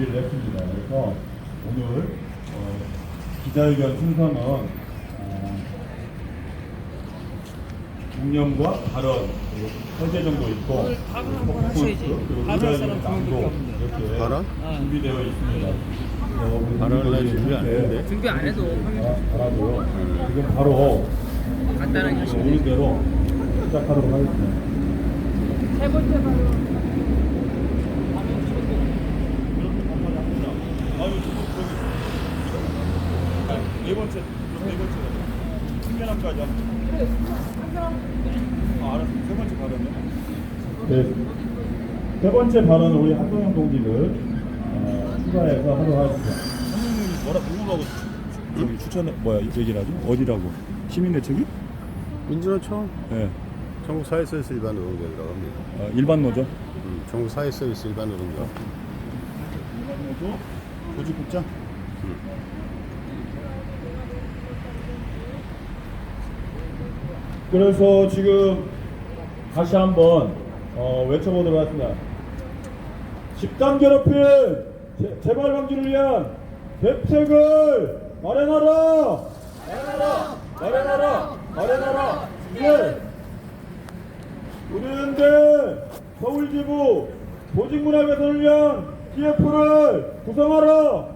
준비를 했습니다. 그래서 오늘 기자회견 순서는 묵념과 발언, 그리고 서재 정도 있고, 그리고 기자회견 낭독 이렇게 발언? 준비되어 있습니다. 발언을 준비 안 했는데? 준비 안 해도 잘하고요. 지금 바로 간단하게 하시면 오는 대로 시작하도록 하겠습니다. 세 번째 발언. 네 번째 청년함까지 알았어. 세 번째 발언이요? 네. 세 번째 발언은 우리 한동영 동지를 추가해서 하도록 하겠습니다. 한동영이 뭐라 누구라고 저기 추천해 얘기를 하죠? 어디라고? 시민대책위? 민주노총 네. 전국 사회서비스 일반 노동자 들어갑니다. 일반 노조? 전국 사회서비스 일반 노동자. 일반 노조 조직국장? 그래서 지금 다시 한번 외쳐보도록 하겠습니다. 집단 괴롭힘 재발 방지를 위한 대책을 마련하라! 마련하라! 예! 우리연대 서울지부 조직문화 개선을 위한 TF를 구성하라!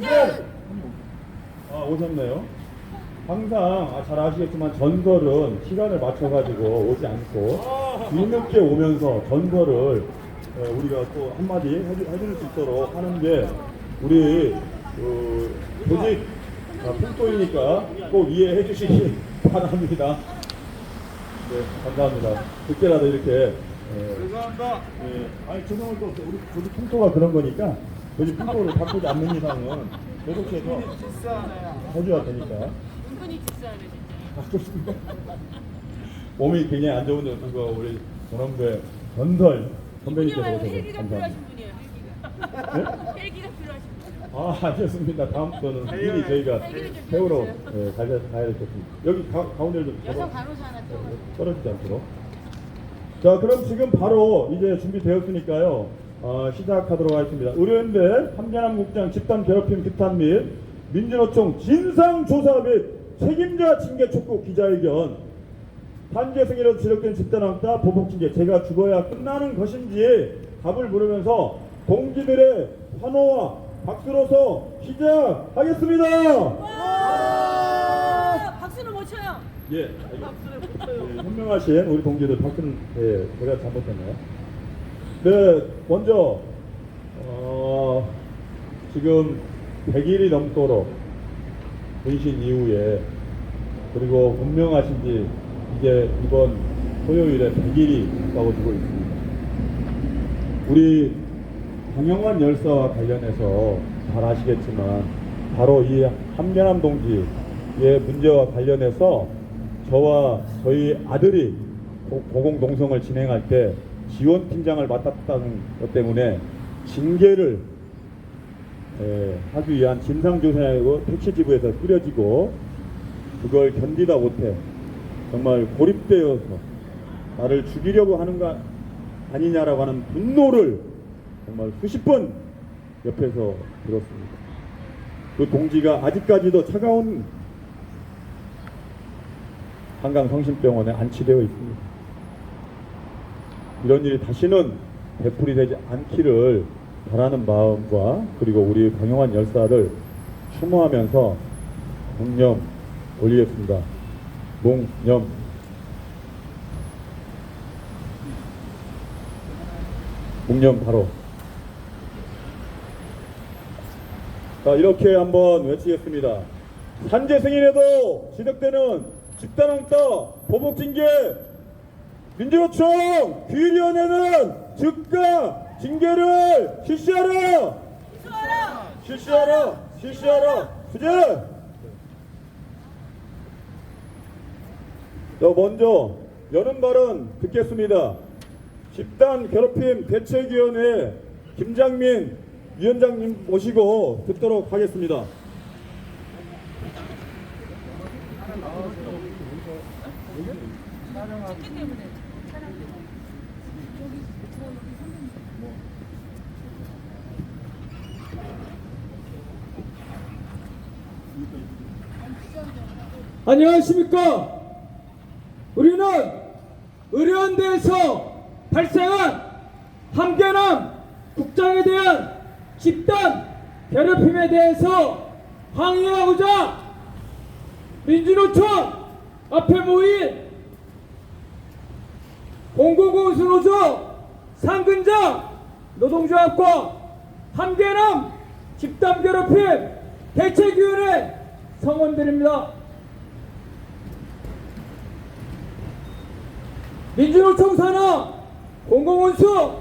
예! 오셨네요. 항상 잘 아시겠지만 전설은 시간을 맞춰가지고 오지 않고 뒤늦게 오면서 전설을 우리가 또 한마디 해줄 수 있도록 하는 게 우리 조직 풍토이니까 꼭 이해해 주시기 바랍니다. 네, 감사합니다. 그때라도 이렇게 감사합니다. 아니 죄송할 거 없어요. 우리 조직 풍토가 그런 거니까 조직 풍토를 바꾸지 않는 이상은 계속해서 해줘야 되니까. 은근히 뒷사람이 진짜. 좋습니다. 몸이 굉장히 안 좋은데 그거 우리 전원배 전설 선배님께서 오셔서 헬기가 감사합니다. 필요하신 분이에요. 헬기가. 헬기가 필요하신 분. 알겠습니다. 다음부터는 미리 저희가 헬기를 좀 세우러 빌려주세요. 가야 될 것 같습니다. 여기 가운데를 좀 여성 간호사 하나 좀. 떨어지지 않도록. 자, 그럼 지금 바로 이제 준비되었으니까요. 시작하도록 하겠습니다. 의료연대 함재남국장 집단 괴롭힘 규탄 및 민주노총 진상조사 및 책임자 징계 촉구 기자회견. 판결 승인으로 지적된 집단 왕따 보복 징계 제가 죽어야 끝나는 것인지 답을 물으면서 동지들의 환호와 박수로서 시작하겠습니다. 박수는 못 쳐요. 예, 현명하신 우리 동지들 박수는 제가 잘못했나요? 네, 먼저 지금 100일이 넘도록 분신 이후에 그리고 분명하신지 이제 이번 토요일에 100일이 가까워지고 있습니다. 우리 강영환 열사와 관련해서 잘 아시겠지만 바로 이 함재남 동지의 문제와 관련해서 저와 저희 아들이 고공동성을 진행할 때 지원팀장을 맡았다는 것 때문에 징계를 하기 위한 진상조사하고 택시지부에서 꾸려지고 그걸 견디다 못해 정말 고립되어서 나를 죽이려고 하는 거 아니냐라고 하는 분노를 정말 수십 번 옆에서 들었습니다. 그 동지가 아직까지도 차가운 한강성심병원에 안치되어 있습니다. 이런 일이 다시는 되풀이되지 않기를 바라는 마음과 그리고 우리 강영환 열사를 추모하면서 묵념 올리겠습니다. 묵념. 묵념 바로. 자, 이렇게 한번 외치겠습니다. 산재 승인에도 지적되는 집단 왕따 보복징계 민주노총 규율위원회는 즉각 징계를 실시하라! 실시하라! 수재! 먼저 여는 발언 듣겠습니다. 집단 괴롭힘 대책위원회 김장민 위원장님 모시고 듣도록 하겠습니다. 찍기 때문에 촬영 때문에. 여기 여기 선배님. 안녕하십니까. 우리는 의료원대에서 발생한 함께남 국장에 대한 집단 괴롭힘에 대해서 항의하고자 민주노총 앞에 모인 공공공수노조 상근자 노동조합과 함께남 집단 괴롭힘 대책위원회 성원드립니다. 민주노총 산하 공공운수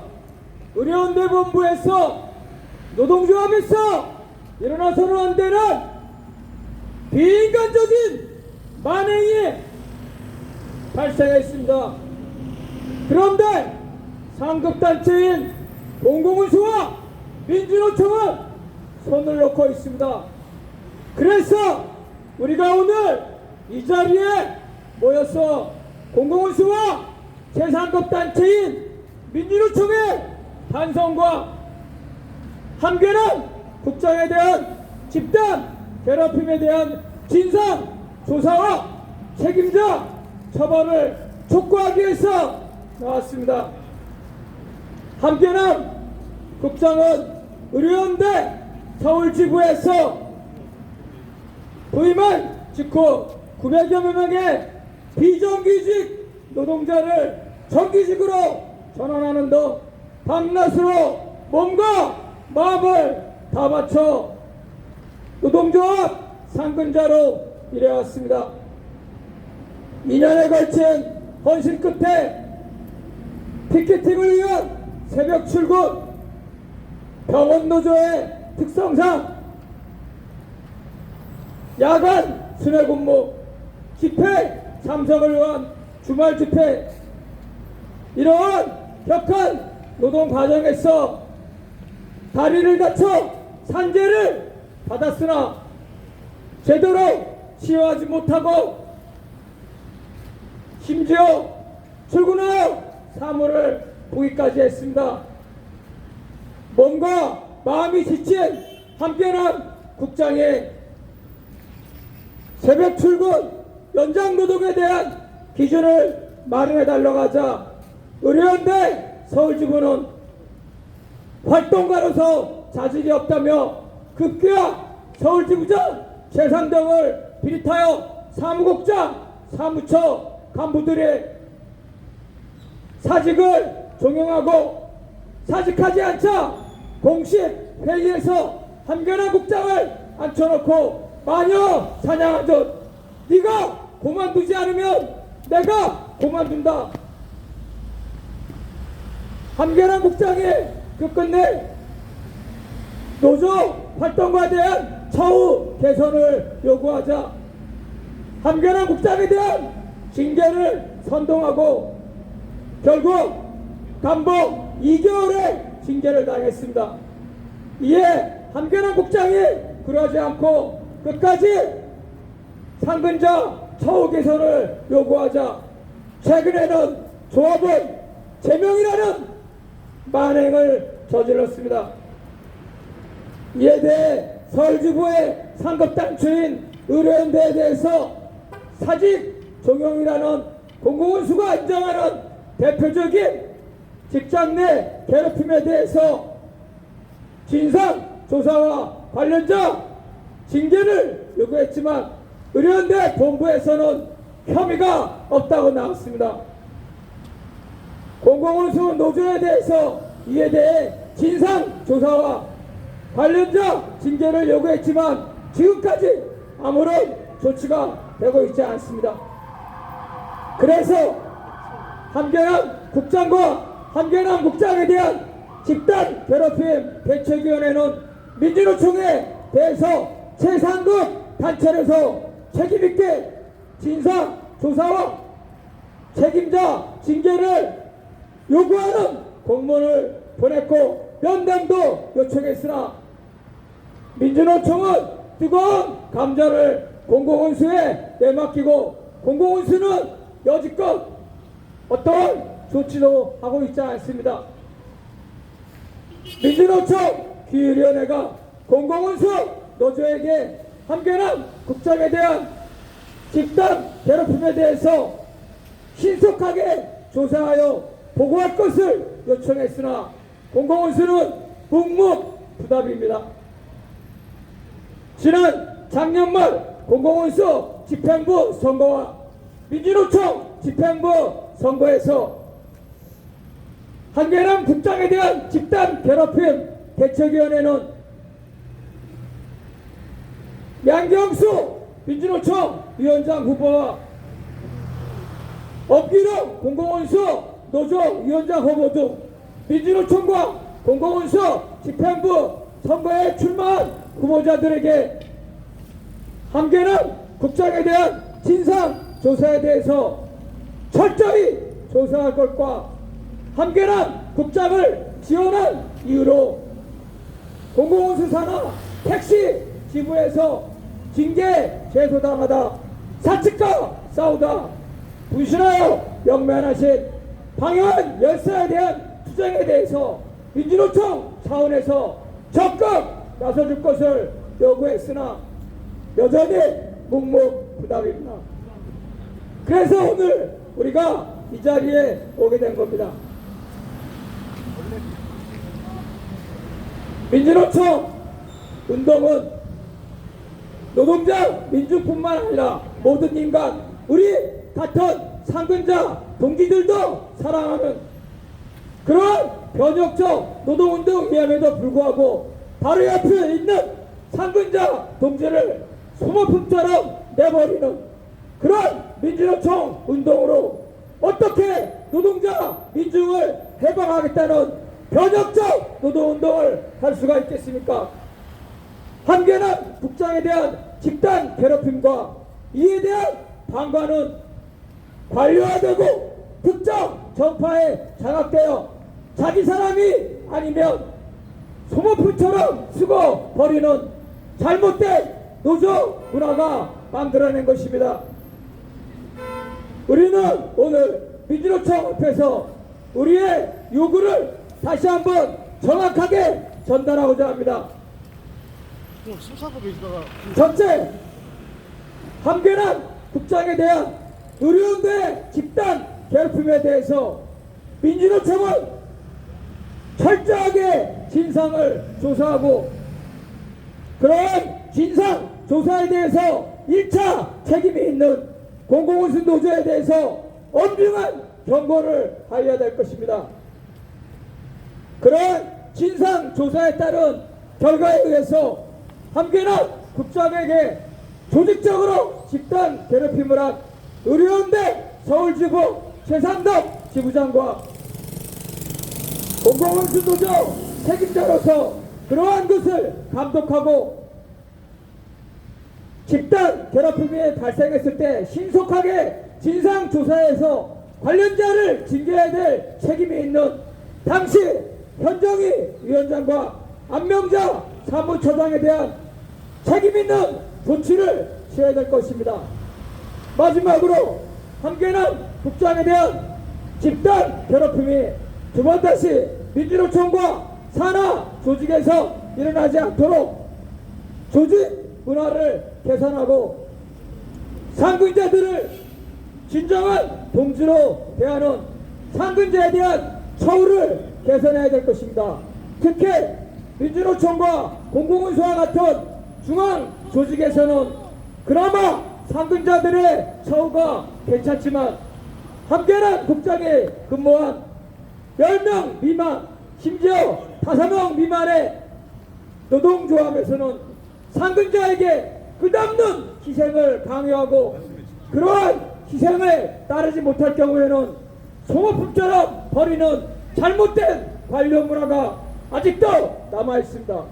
의료원대 본부에서 노동조합에서 일어나서는 안 되는 비인간적인 만행이 발생했습니다. 그런데 상급단체인 공공운수와 민주노총은 손을 놓고 있습니다. 그래서 우리가 오늘 이 자리에 모여서 공공운수와 제3급단체인 민주노총의 반성과 함께남 국장에 대한 집단 괴롭힘에 대한 진상 조사와 책임자 처벌을 촉구하기 위해서 나왔습니다. 함께남 국장은 의료원대 서울지부에서 부임한 직후 900여 명의 비정규직 노동자를 정규직으로 전환하는 등 밤낮으로 몸과 마음을 다 바쳐 노동조합 상근자로 일해왔습니다. 2년에 걸친 헌신 끝에 피켓팅을 위한 새벽 출근, 병원 노조의 특성상 야간 순회 근무, 집회 참석을 위한 주말 집회, 이러한 격한 노동 과정에서 다리를 다쳐 산재를 받았으나 제대로 치유하지 못하고 심지어 출근하여 사무를 보기까지 했습니다. 몸과 마음이 지친 함께남 국장의 새벽 출근 연장 노동에 대한 기준을 마련해달라고 하자 의료원대 서울지부는 활동가로서 자질이 없다며 급기야 서울지부장 재상등을 비롯하여 사무국장, 사무처 간부들의 사직을 종용하고 사직하지 않자 공식 회의에서 함께남 국장을 앉혀놓고 마녀 사냥하듯 네가 그만두지 않으면 내가 그만둔다. 함께남 국장이 끝내 노조 활동가에 대한 처우 개선을 요구하자 함께남 국장에 대한 징계를 선동하고 결국 감봉 2개월의 징계를 당했습니다. 이에 함께남 국장이 그러지 않고 끝까지 상근자 처우 개선을 요구하자 최근에는 조합은 제명이라는 만행을 저질렀습니다. 이에 대해 서울지부의 상급단체인 의료원대에 대해서 사직 종용이라는 공공운수가 인정하는 대표적인 직장 내 괴롭힘에 대해서 진상 조사와 관련자 징계를 요구했지만 의료원대 본부에서는 혐의가 없다고 나왔습니다. 공공운수 노조에 대해서 이에 대해 진상 조사와 관련자 징계를 요구했지만 지금까지 아무런 조치가 되고 있지 않습니다. 그래서 함께남 국장과 함께남 국장에 대한 집단 괴롭힘 대책위원회는 민주노총에 대해서 최상급 단체로서 책임있게 진상 조사와 책임자 징계를 요구하는 공문을 보냈고 면담도 요청했으나 민주노총은 뜨거운 감자를 공공운수에 내맡기고 공공운수는 여지껏 어떠한 조치도 하고 있지 않습니다. 민주노총 기율위원회가 공공운수 노조에게 함께남 국장에 대한 집단 괴롭힘에 대해서 신속하게 조사하여 보고할 것을 요청했으나 공공원수는 묵묵부답입니다. 지난 작년 말 공공원수 집행부 선거와 민주노총 집행부 선거에서 한계남 국장에 대한 집단 괴롭힘 대책위원회는 양경수 민주노총 위원장 후보와 엄기룡 공공원수 노조 위원장 후보 등 민주노총과 공공원수 집행부 선거에 출마한 후보자들에게 한계남 국장에 대한 진상 조사에 대해서 철저히 조사할 것과 한계남 국장을 지원한 이유로 공공원수 산하 택시 지부에서 징계 제소당하다 사측과 싸우다 분신하여 영면하신 방해한 열사에 대한 투쟁에 대해서 민주노총 차원에서 적극 나서줄 것을 요구했으나 여전히 묵묵부답입니다. 그래서 오늘 우리가 이 자리에 오게 된 겁니다. 민주노총 운동은 노동자 민주뿐만 아니라 모든 인간, 우리 같은 상근자 동지들도 사랑하는 그런 변혁적 노동운동이함에도 불구하고 바로 옆에 있는 상근자 동지를 소모품처럼 내버리는 그런 민주노총 운동으로 어떻게 노동자 민중을 해방하겠다는 변혁적 노동운동을 할 수가 있겠습니까? 한계남 국장에 대한 집단 괴롭힘과 이에 대한 방관은 관료화되고 특정 정파에 장악되어 자기 사람이 아니면 소모품처럼 쓰고 버리는 잘못된 노조 문화가 만들어낸 것입니다. 우리는 오늘 민주노총 앞에서 우리의 요구를 다시 한번 정확하게 전달하고자 합니다. 첫째, 한계남 국장에 대한 의료원대 집단 괴롭힘에 대해서 민주노총은 철저하게 진상을 조사하고 그러한 진상 조사에 대해서 1차 책임이 있는 공공운수 노조에 대해서 엄중한 경고를 하여야 될 것입니다. 그러한 진상 조사에 따른 결과에 의해서 한계남 국장에게 조직적으로 집단 괴롭힘을 한 의료원대 서울지부 최상덕 지부장과 공공운수 노조 책임자로서 그러한 것을 감독하고 집단 괴롭힘이 발생했을 때 신속하게 진상조사해서 관련자를 징계해야 될 책임이 있는 당시 현정희 위원장과 안명자 사무처장에 대한 책임 있는 조치를 취해야 될 것입니다. 마지막으로 한계남 국장에 대한 집단 괴롭힘이 두 번 다시 민주노총과 산하 조직에서 일어나지 않도록 조직 문화를 개선하고 상근자들을 진정한 동지로 대하는 상근자에 대한 처우를 개선해야 될 것입니다. 특히 민주노총과 공공운수와 같은 중앙 조직에서는 그나마 상근자들의 처우가 괜찮지만 한계남 국장이 근무한 10명 미만 심지어 5명 미만의 노동조합에서는 상근자에게 끝없는 희생을 강요하고 그러한 희생을 따르지 못할 경우에는 소모품처럼 버리는 잘못된 관료 문화가 아직도 남아 있습니다.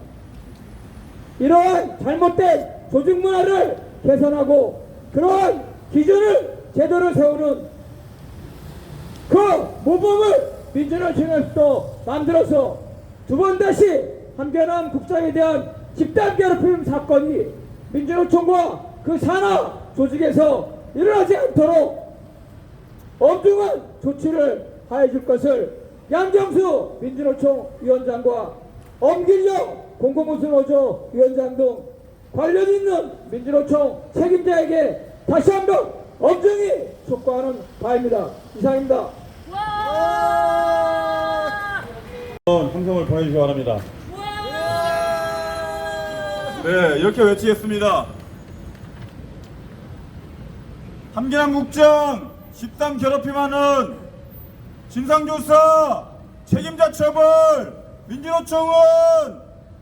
이러한 잘못된 조직 문화를 개선하고 그러한 기준을 제대로 세우는 그 모범을 민주노총에서도 만들어서 두 번 다시 한계남 국장에 대한 집단 괴롭힘 사건이 민주노총과 그 산하 조직에서 일어나지 않도록 엄중한 조치를 하여줄 것을 양경수 민주노총 위원장과 엄길영 공공운수 노조 위원장 등 관련 있는 민주노총 책임자에게 다시 한번 엄정히 촉구하는 바입니다. 이상입니다. 함성을 보내주시기 바랍니다. 네, 이렇게 외치겠습니다. 함경남국장 집단 괴롭힘하는 진상조사 책임자 처벌 민주노총은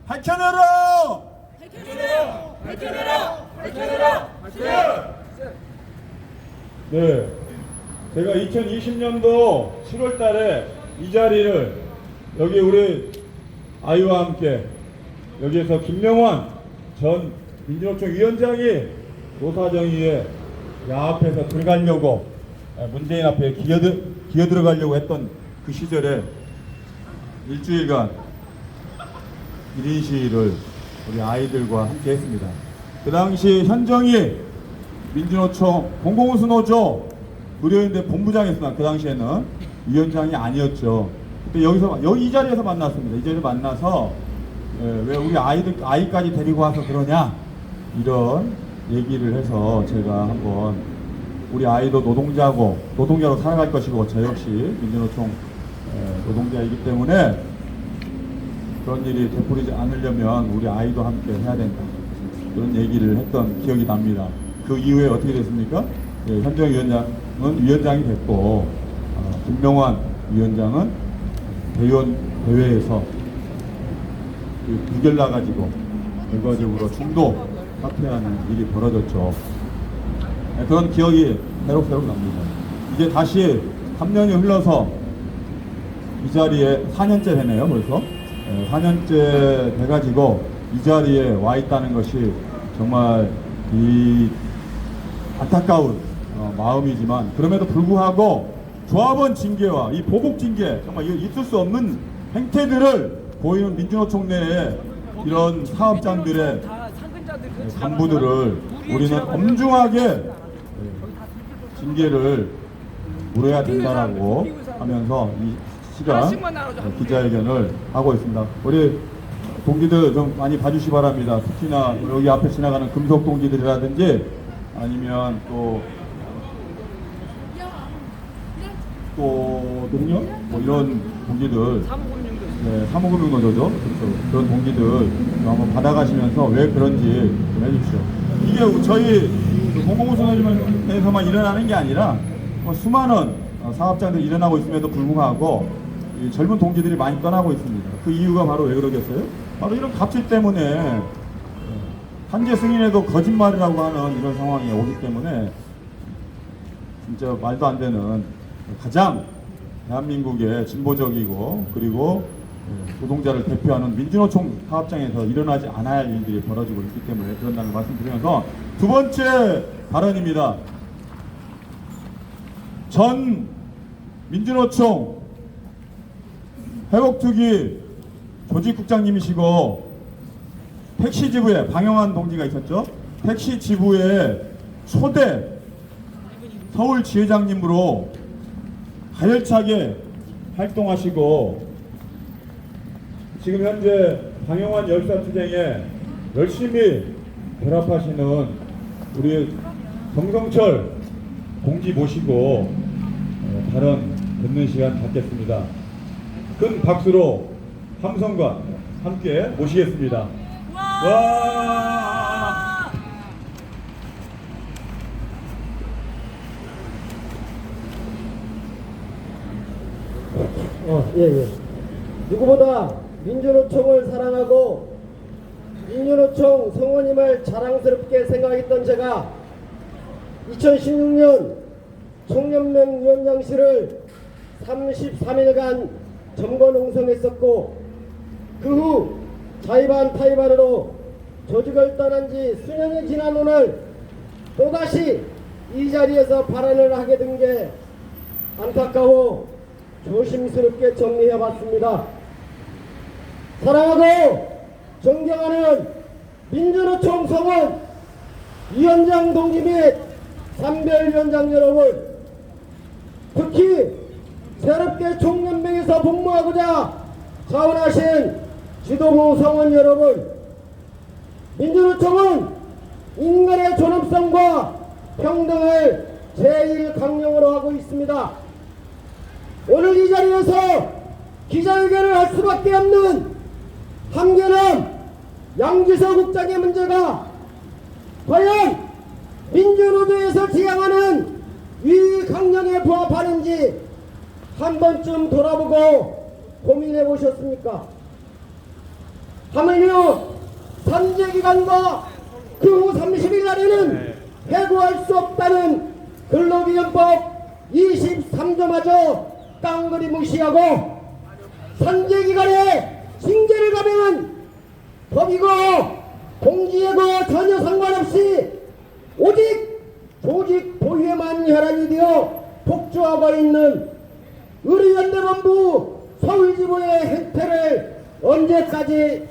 밝혀내라! 네, 제가 2020년도 7월 달에 이 자리를 여기 우리 아이와 함께 여기에서 김명환 전 민주노총 위원장이 노사정의에 야합해서 들어가려고 문재인 앞에 기어들어가려고 했던 그 시절에 일주일간 1인 시위를 우리 아이들과 함께 했습니다. 그 당시 현정희 민주노총 공공운수노조 의료인대 본부장이었으나 그 당시에는 위원장이 아니었죠. 그때 이 자리에서 만났습니다. 이 자리에서 만나서 왜 우리 아이까지 데리고 와서 그러냐 이런 얘기를 해서 제가 한번 우리 아이도 노동자로 살아갈 것이고 저 역시 민주노총 노동자이기 때문에 그런 일이 되풀이지 않으려면 우리 아이도 함께 해야 된다. 그런 얘기를 했던 기억이 납니다. 그 이후에 어떻게 됐습니까? 현정 위원장은 위원장이 됐고 김명환 위원장은 대의원 대회에서 부결 나가지고 결과적으로 중도 사퇴하는 일이 벌어졌죠. 그런 기억이 새록새록 납니다. 이제 다시 3년이 흘러서 이 자리에 4년째 되네요, 벌써. 4년째 돼가지고 이 자리에 와 있다는 것이 정말 이 안타까운 마음이지만 그럼에도 불구하고 조합원 징계와 이 보복 징계 정말 있을 수 없는 행태들을 보이는 민주노총 내에 이런 사업장들의 간부들을 우리는 엄중하게 징계를 물어야 된다라고 하면서 이 시간 기자회견을 하고 있습니다. 우리 동기들 좀 많이 봐주시기 바랍니다. 특히나 여기 앞에 지나가는 금속 동기들이라든지 아니면 또 동료 뭐 이런 동기들 사무금융노조죠. 그렇죠. 그런 동기들 한번 받아가시면서 왜 그런지 좀 해주십시오. 이게 저희 공공운수노조에서만 일어나는 게 아니라 수많은 사업장들이 일어나고 있음에도 불구하고 이 젊은 동기들이 많이 떠나고 있습니다. 그 이유가 바로 왜 그러겠어요? 바로 이런 갑질 때문에 한재 승인에도 거짓말이라고 하는 이런 상황이 오기 때문에 진짜 말도 안 되는 가장 대한민국의 진보적이고 그리고 노동자를 대표하는 민주노총 사업장에서 일어나지 않아야 할 일들이 벌어지고 있기 때문에 그런다는 말씀드리면서 두 번째 발언입니다. 전 민주노총 회복투기 조직국장님이시고 택시지부에 방영환 동지가 있었죠. 택시지부의 초대 서울지회장님으로 가열차게 활동하시고 지금 현재 방영환 열사투쟁에 열심히 결합하시는 우리 정성철 동지 모시고 발언 듣는 시간 갖겠습니다. 큰 박수로 함성과 함께 모시겠습니다. 와! 예. 누구보다 민주노총을 사랑하고 민주노총 성원임을 자랑스럽게 생각했던 제가 2016년 총연맹 위원장실을 33일간 점거 농성했었고 그 후 자의반 타의반으로 조직을 떠난 지 수년이 지난 오늘 또다시 이 자리에서 발언을 하게 된 게 안타까워 조심스럽게 정리해봤습니다. 사랑하고 존경하는 민주노총 성원 위원장 동지 및 산별위원장 여러분, 특히 새롭게 총연맹에서 복무하고자 자원하신 지도부 성원 여러분, 민주노총은 인간의 존엄성과 평등을 제1강령으로 하고 있습니다. 오늘 이 자리에서 기자회견을 할 수밖에 없는 한겨남 양주서 국장의 문제가 과연 민주노조에서 지향하는 위 강령에 부합하는지 한 번쯤 돌아보고 고민해 보셨습니까? 하물며 산재기간과 그 후 30일 날에는 해고할 수 없다는 근로기준법 23조마저 깡그리 무시하고 산재기간에 징계를 가면 법이고 공지예고 전혀 상관없이 오직 조직 보유에만 혈안이 되어 독주하고 있는 의료연대본부 서울지부의 행태를 언제까지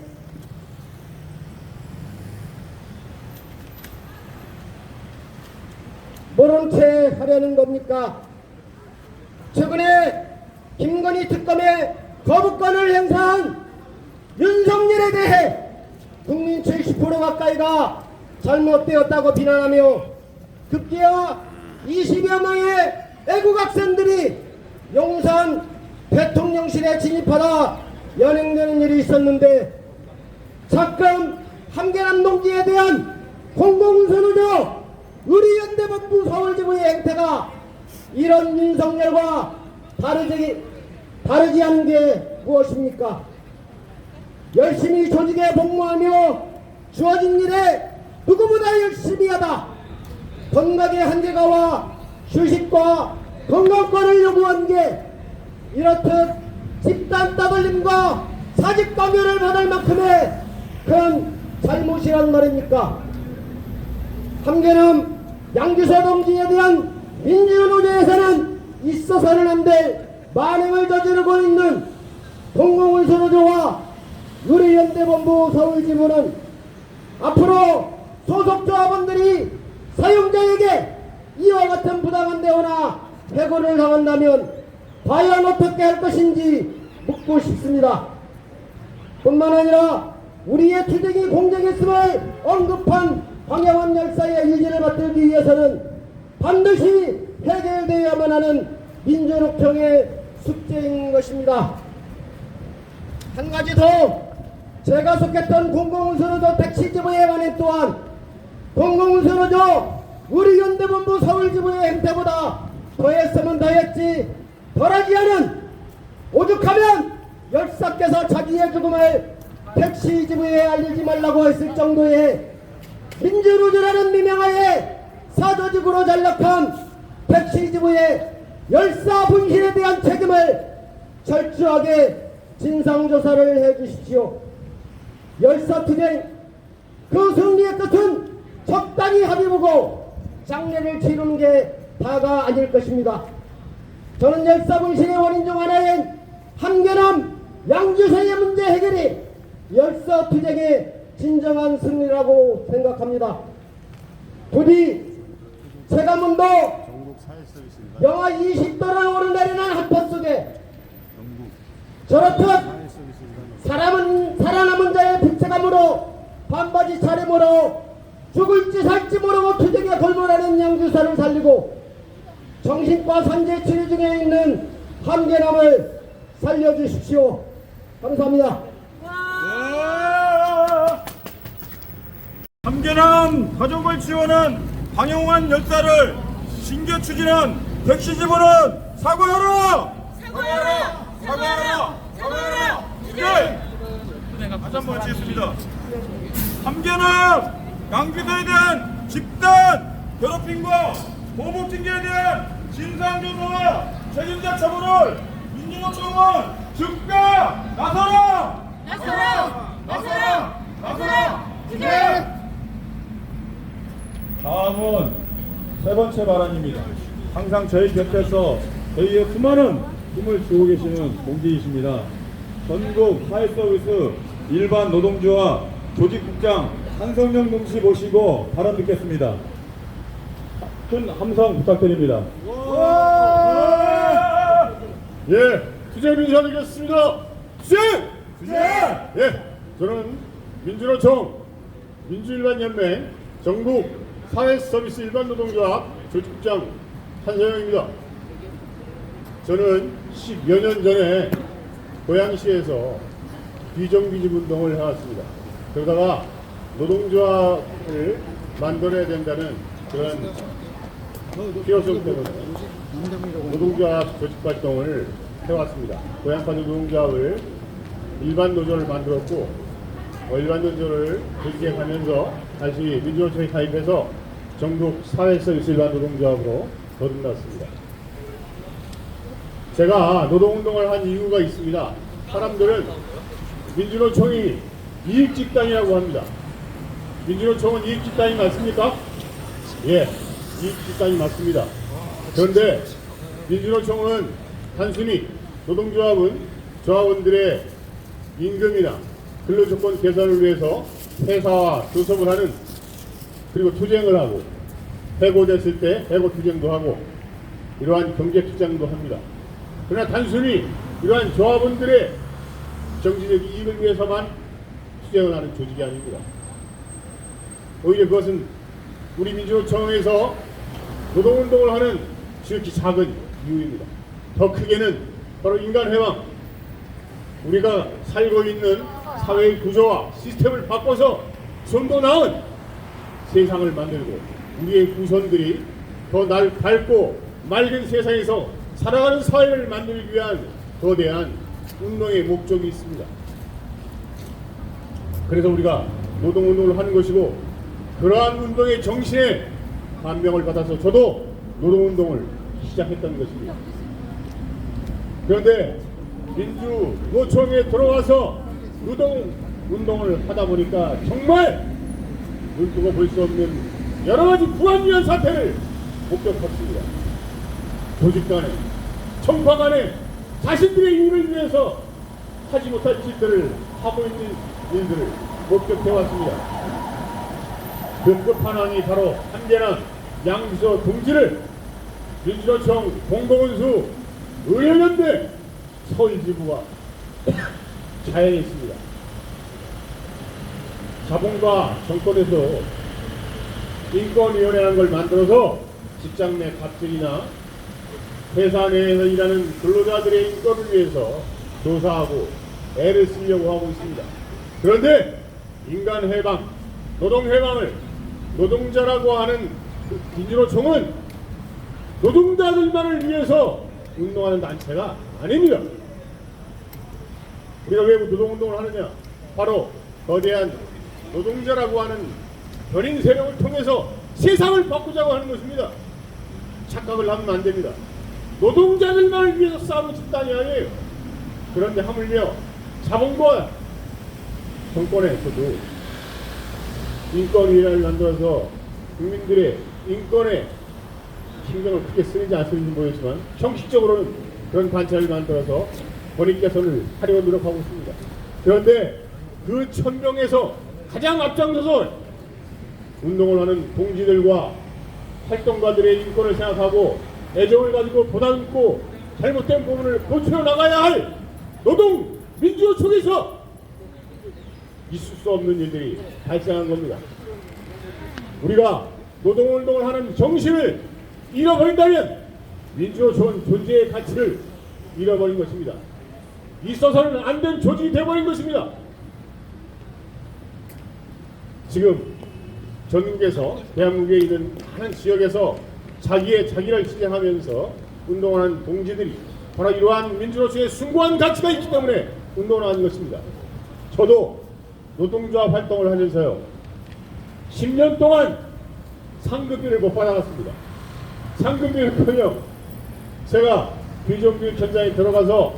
모른 채 하려는 겁니까? 최근에 김건희 특검의 거부권을 행사한 윤석열에 대해 국민 70% 가까이가 잘못되었다고 비난하며 급기야 20여 명의 애국학생들이 용산 대통령실에 진입하다 연행되는 일이 있었는데 잠깐 한겨남 농지에 대한 공공운수노조 의료연대본부 서울지부의 행태가 이런 윤석열과 다르지 않은 게 무엇입니까? 열심히 조직에 복무하며 주어진 일에 누구보다 열심히 하다 건강의 한계가와 휴식과 건강권을 요구한 게 이렇듯 집단 따돌림과 사직감열을 받을 만큼의 큰 잘못이란 말입니까? 한겨남 양주서 동지에 대한 민주노조에서는 있어서는 안 될 만행을 저지르고 있는 공공운수노조와 의료연대본부 서울지부는 앞으로 소속 조합원들이 사용자에게 이와 같은 부당한 대우나 해고를 당한다면 과연 어떻게 할 것인지 묻고 싶습니다. 뿐만 아니라 우리의 투쟁이 공정했음을 언급한 황영원 열사의 유지를 받들기 위해서는 반드시 해결되어야만 하는 민주노총의 숙제인 것입니다. 한 가지 더, 제가 속했던 공공운수노조 택시지부의 관행 또한 공공운수노조 의료연대본부 서울지부의 행태보다 더했으면 더했지 덜하지 않은 오죽하면 열사께서 자기의 죽음을 택시지부에 알리지 말라고 했을 정도의 민주노조라는 미명하에 사조직으로 전락한 택시지부의 열사 분실에 대한 책임을 철저하게 진상조사를 해주십시오. 열사투쟁 그 승리의 끝은 적당히 합의보고 장례를 치르는 게 다가 아닐 것입니다. 저는 열사 분실의 원인 중 하나인 한겨남 양주서의 문제 해결이 열사투쟁의 진정한 승리라고 생각합니다. 부디 체감온도 영하 20도를 오르내리는 한파 속에 저렇듯 살아남은 자의 부채감으로 반바지 차림으로 죽을지 살지 모르고 투쟁에 골몰하는 양주사를 살리고 정신과 산재 치료 중에 있는 한겨남을 살려주십시오. 감사합니다. 함겨남 가족을 지원한 황영환 열사를 징계 추진한 택시지부는 사과하라! 사과하라! 사과하라! 사과하라! 네! 다시 한번 외치겠습니다. 함겨남 양주서에 대한 집단 괴롭힘과 보복 징계에 대한 진상조사와 책임자 처벌을 민주노총은 즉각 나서라! 나서라! 나서라! 나서라! 네! 다음은 세 번째 발언입니다. 항상 저희 곁에서 저희의 수많은 힘을 주고 계시는 동지이십니다. 전국 사회서비스 일반 노동조와 조직국장 한성영 동지 모시고 발언 듣겠습니다. 큰 함성 부탁드립니다. 예, 투쟁 인사드리겠습니다. 투쟁! 예, 저는 민주노총 민주일반연맹 전국 사회서비스 일반노동조합 조직부장 한서영입니다. 저는 10여 년 전에 고양시에서 비정규직 운동을 해왔습니다. 그러다가 노동조합을 만들어야 된다는 그런 필요성 때문에 노동조합 조직활동을 해왔습니다. 고양파도 노동조합을 일반노조를 만들었고 일반노조를 조직해가면서 다시 민주노총에 가입해서 전국 사회서비스 일반노동조합으로 거듭났습니다. 제가 노동운동을 한 이유가 있습니다. 사람들은 민주노총이 이익집단이라고 합니다. 민주노총은 이익집단이 맞습니까? 예, 이익집단이 맞습니다. 그런데 민주노총은 단순히 노동조합은 조합원들의 임금이나 근로조건 개선을 위해서 회사와 교섭을 하는, 그리고 투쟁을 하고 해고됐을 때 해고 투쟁도 하고 이러한 경제 투쟁도 합니다. 그러나 단순히 이러한 조합원들의 정치적 이익을 위해서만 투쟁을 하는 조직이 아닙니다. 오히려 그것은 우리 민주노총에서 노동운동을 하는 지극히 작은 이유입니다. 더 크게는 바로 인간해방, 우리가 살고 있는 사회의 구조와 시스템을 바꿔서 좀 더 나은 세상을 만들고 우리의 후손들이 더 밝고 맑은 세상에서 살아가는 사회를 만들기 위한 거대한 운동의 목적이 있습니다. 그래서 우리가 노동운동을 하는 것이고, 그러한 운동의 정신에 감명을 받아서 저도 노동운동을 시작했던 것입니다. 그런데 민주노총에 들어와서 노동운동을 하다 보니까 정말 눈뜨고 볼 수 없는 여러 가지 불합리한 사태를 목격했습니다. 조직 간에, 청파 간에 자신들의 이익을 위해서 하지 못할 짓들을 하고 있는 일들을 목격해왔습니다. 그 끝판왕이 바로 한계남 양비서 동지를 민주노총 공공운수 의료연대 서울지부가 자행했습니다. 자본과 정권에서 인권위원회라는 걸 만들어서 직장 내 갑질이나 회사 내에서 일하는 근로자들의 인권을 위해서 조사하고 애를 쓰려고 하고 있습니다. 그런데 인간해방, 노동해방을 노동자라고 하는 민주노총은 노동자들만을 위해서 운동하는 단체가 아닙니다. 우리가 왜 노동운동을 하느냐? 바로 거대한 노동자라고 하는 변인 세력을 통해서 세상을 바꾸자고 하는 것입니다. 착각을 하면 안 됩니다. 노동자들만을 위해서 싸우는 집단이 아니에요. 그런데 하물며 자본과 정권에서도 인권위원회를 만들어서 국민들의 인권에 신경을 크게 쓰는지 안 쓰는지 모르겠지만 형식적으로는 그런 단체를 만들어서 권익 개선을 하려고 노력하고 있습니다. 그런데 그 천명에서 가장 앞장서서 운동을 하는 동지들과 활동가들의 인권을 생각하고 애정을 가지고 보다듬고 잘못된 부분을 고쳐 나가야 할 노동 민주노총에서 있을 수 없는 일들이 발생한 겁니다. 우리가 노동운동을 하는 정신을 잃어버린다면 민주노총은 존재의 가치를 잃어버린 것입니다. 있어서는 안 된 조직이 되어버린 것입니다. 지금 전국에서 대한민국에 있는 많은 지역에서 자기를 실행하면서 운동하는 동지들이 바로 이러한 민주노총의 숭고한 가치가 있기 때문에 운동을 하는 것입니다. 저도 노동조합 활동을 하면서요 10년 동안 상급비를 못 받아갔습니다. 상급비는커녕 제가 비정규직 현장에 들어가서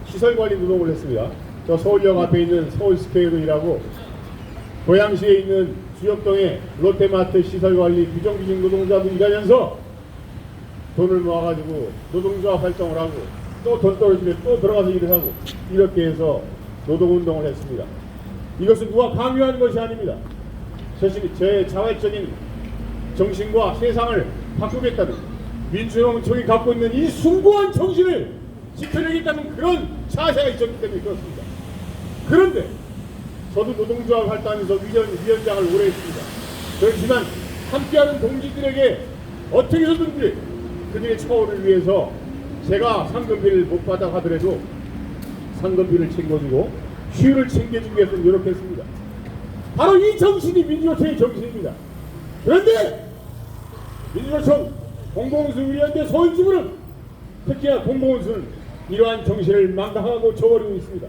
시설관리 노동을 했습니다. 저 서울역 앞에 있는 서울스퀘어도 일하고 고양시에 있는 주역동의 롯데마트 시설관리 비정규직 노동자도 일하면서 돈을 모아가지고 노동조합 활동을 하고 또 돈 떨어지면 또 들어가서 일을 하고 이렇게 해서 노동운동을 했습니다. 이것은 누가 강요한 것이 아닙니다. 제 자발적인 정신과 세상을 바꾸겠다는 민주노총이 갖고 있는 이 숭고한 정신을 지켜내겠다는 그런 자세가 있었기 때문에 그렇습니다. 그런데 저도 노동조합 활동하면서 위원장을 오래 했습니다. 그렇지만 함께하는 동지들에게 어떻게 해서든지 그들의 처우를 위해서 제가 상금비를 못 받아 하더라도 상금비를 챙겨주고 휴일을 챙겨주기 위해서 노력했습니다. 바로 이 정신이 민주노총의 정신입니다. 그런데 민주노총 공공운수위원회 서울지부는 특히나 공공운수는 이러한 정신을 망각하고 저버리고 있습니다.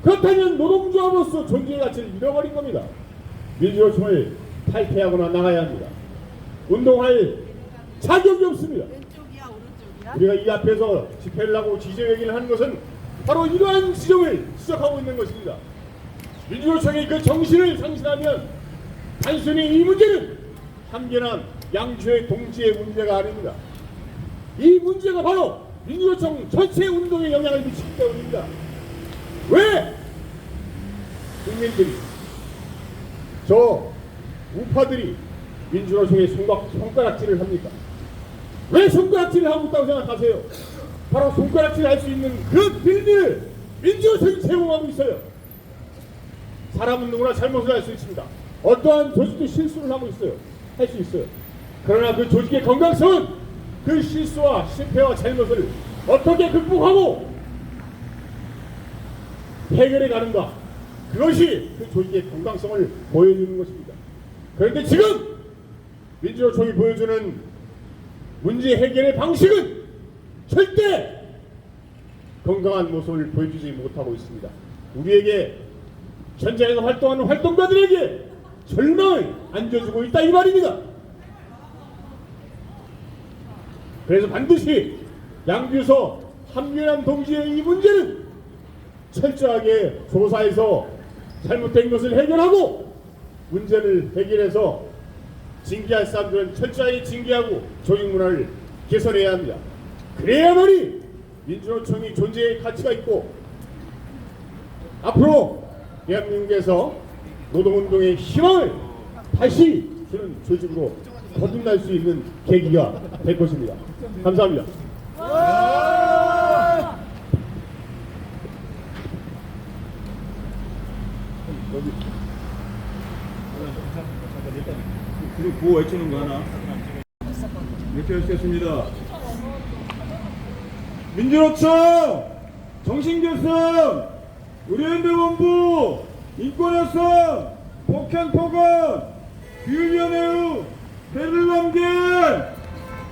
그렇다면 노동조합으로서 존재의 가치를 잃어버린 겁니다. 민주노총을 탈퇴하거나 나가야 합니다. 운동할 자격이 없습니다. 왼쪽이야 오른쪽이야? 우리가 이 앞에서 집회를 하고 지지회기를 하는 것은 바로 이러한 지점을 지적하고 있는 것입니다. 민주노총의 그 정신을 상실하면 단순히 이 문제는 한계난 양주의 동지의 문제가 아닙니다. 이 문제가 바로 민주노총 전체 운동에 영향을 미치기 때문입니다. 왜 국민들이 저 우파들이 민주노총에 손가락질을 합니까? 왜 손가락질을 하고 있다고 생각하세요? 바로 손가락질을 할 수 있는 그 빌미를 민주노총이 제공하고 있어요. 사람은 누구나 잘못을 할 수 있습니다. 어떠한 조직도 실수를 하고 있어요. 할 수 있어요. 그러나 그 조직의 건강성은 그 실수와 실패와 잘못을 어떻게 극복하고 해결해 가는가, 그것이 그 조직의 건강성을 보여주는 것입니다. 그런데 지금 민주노총이 보여주는 문제 해결의 방식은 절대 건강한 모습을 보여주지 못하고 있습니다. 우리에게 현장에서 활동하는 활동가들에게 절망을 안겨주고 있다 이 말입니다. 그래서 반드시 양주에서 함유란 동지의 이 문제는 철저하게 조사해서 잘못된 것을 해결하고 문제를 해결해서 징계할 사람들은 철저하게 징계하고 조직 문화를 개선해야 합니다. 그래야만이 민주노총이 존재의 가치가 있고 앞으로 대한민국에서 노동운동의 희망을 다시 주는 조직으로 거듭날 수 있는 계기가 될 것입니다. 감사합니다. 그리고 구호 외치는 거 하나 이렇게 할 수 있습니다. 민주노총 정신교섭 의료연대본부 인권협상 폭행폭언 규율위원회의 배를 넘긴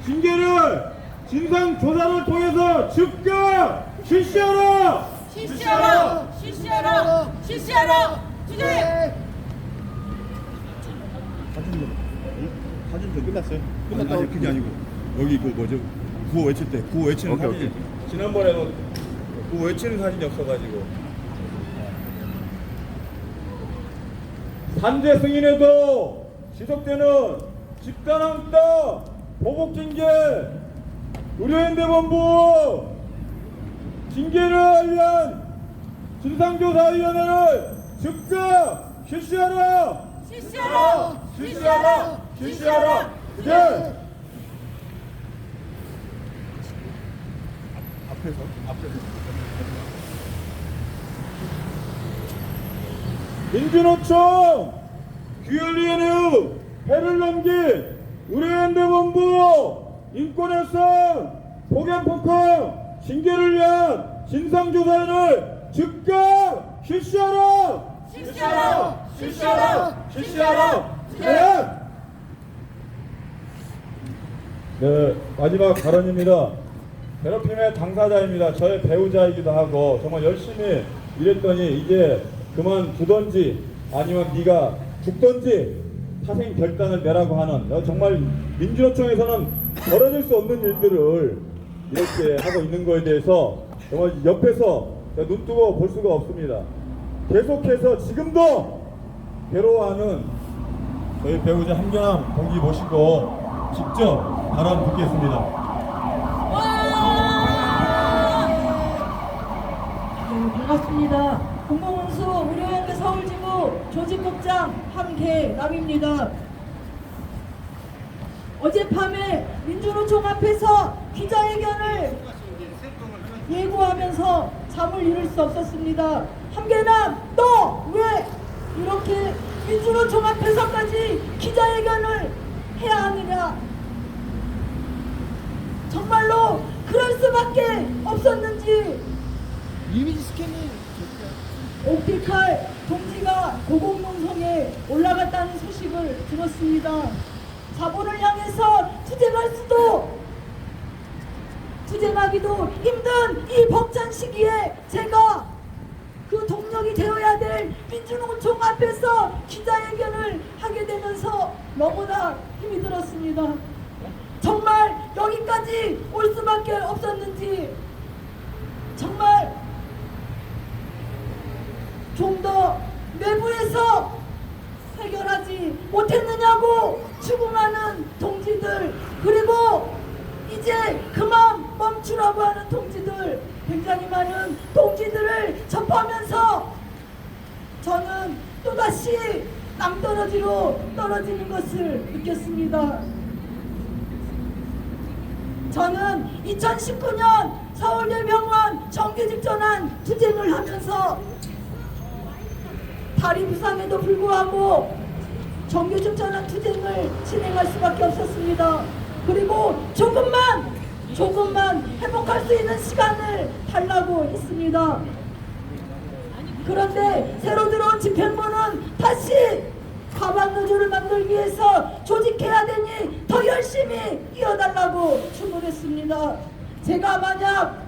징계를 진상조사를 통해서 즉각 실시하라! 실시하라! 실시하라! 실시하라! 주제! 사진도 끝났어요? 끝났다고? 아니, 그게 아니고 여기 그 뭐죠? 구호 외칠 때 구호 외치는 사진. 지난번에도 구호 외치는 사진이 없어가지고. 산재 승인에도 지속되는 집단항따 보복징계 의료연대본부 징계를 위한 진상조사위원회를 즉각 실시하라! 실시하라! 실시하라! 실시하라! 네. 앞에서. 민주노총 규율위원회의 배를 넘긴 의료연대본부 인권협상 폭행폭언 징계를 위한 진상조사를 즉각 실시하라! 실시하라! 실시하라! 실시하라! 네! 네, 마지막 발언입니다. 괴롭힘의 당사자입니다. 저의 배우자이기도 하고 정말 열심히 일했더니 이제 그만두던지 아니면 네가 죽던지 사생 결단을 내라고 하는 정말 민주노총에서는 벌어질 수 없는 일들을 이렇게 하고 있는 거에 대해서 정말 옆에서 눈 뜨고 볼 수가 없습니다. 계속해서 지금도 괴로워하는 저희 배우자 함경남 동기 모시고 직접 발언 듣겠습니다. 네, 반갑습니다. 공공운수 의료연대 서울지부 조직국장 함계남입니다. 어젯밤에 민주노총 앞에서 기자회견을 예고하면서 잠을 이룰 수 없었습니다. 함계남, 너 왜 이렇게 민주노총 앞에서까지 기자회견을 해야 하느냐? 정말로 그럴 수밖에 없었는지 옥티칼 동지가 고공농성에 올라갔다는 소식을 들었습니다. 자본을 향해서 투쟁할 수도 투쟁하기도 힘든 이 벅찬 시기에 제가 그 동력이 되어야 될 민주노총 앞에서 기자회견을 하게 되면서 너무나 힘이 들었습니다. 정말 여기까지 올 수밖에 없었는지, 정말 좀 더 내부에서 해결하지 못했느냐고 추궁하는 동지들, 그리고 이제 그만 멈추라고 하는 동지들, 굉장히 많은 동지들을 접하면서 저는 또다시 낭떠러지로 떨어지는 것을 느꼈습니다. 저는 2019년 서울대병원 정규직 전환 투쟁을 하면서 다리 부상에도 불구하고 정규직 전환 투쟁을 진행할 수밖에 없었습니다. 그리고 조금만 회복할 수 있는 시간을 달라고 했습니다. 그런데 새로 들어온 집행부는 다시 가방 노조를 만들기 위해서 조직해야 되니 더 열심히 이어달라고 주문했습니다. 제가 만약